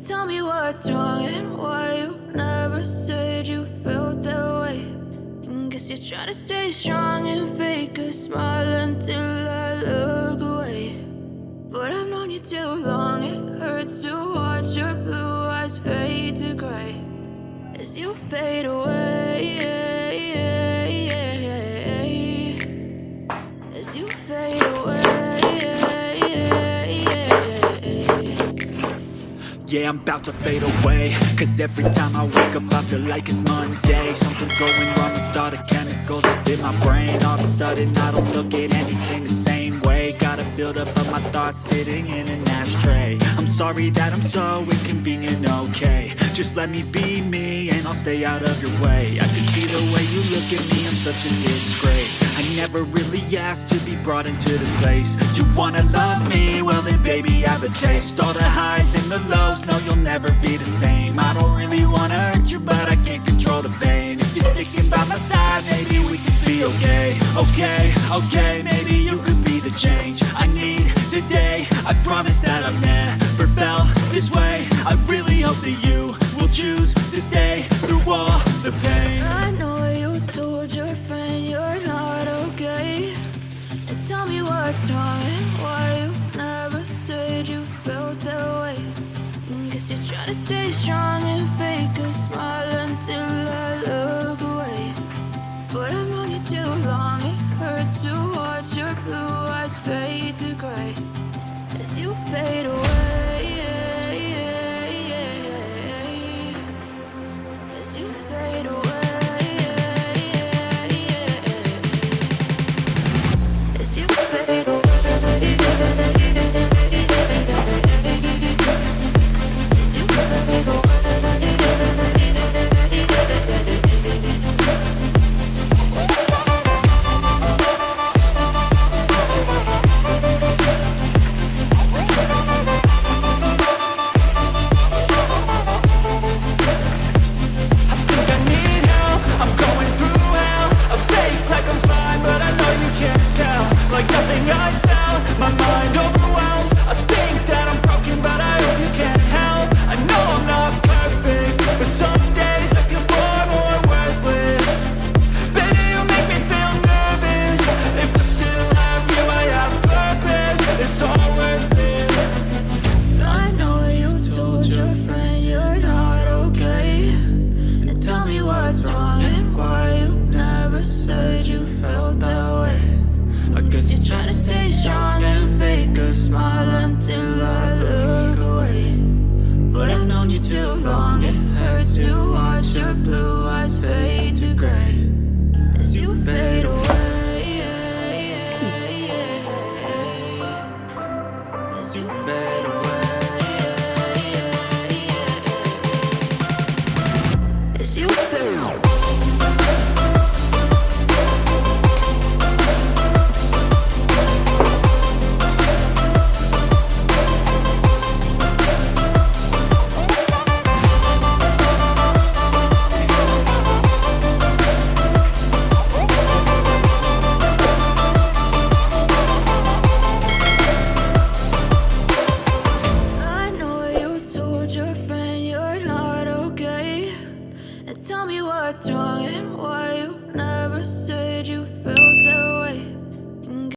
Tell me what's wrong and why you never said you felt that way. And guess you're trying to stay strong and fake a smile until I look away. But I've known you too long, it hurts to watch your blue eyes fade to gray as you fade away. As you fade away. Yeah, I'm about to fade away, cause every time I wake up I feel like it's Monday. Something's going wrong with all the chemicals up in my brain. All of a sudden I don't look at anything the same way. Gotta build up of my thoughts sitting in an ashtray. I'm sorry that I'm so inconvenient, okay. Just let me be me and I'll stay out of your way. I can see the way you look at me, I'm such a disgrace. I never really asked to be brought into this place. You wanna love me? Well then baby have a taste. All the highs and the lows, no you'll never be the same. I don't really wanna hurt you but I can't control the pain. If you're sticking by my side maybe we can be okay. Okay, maybe you could be the change I need today. I promise that I've never felt this way. I really hope that you will choose to stay through all the pain. I know you told your friend you're not okay. And tell me what's wrong and why you never said you felt that way. And guess you're trying to stay strong and fake a smile until I look away. But I've known you too long, it hurts to watch your blue eyes fade to gray as you fade away. As you fade away. As you fade away. Like nothing I felt, my mind overwhelms. I think that I'm broken but I hope you can't help.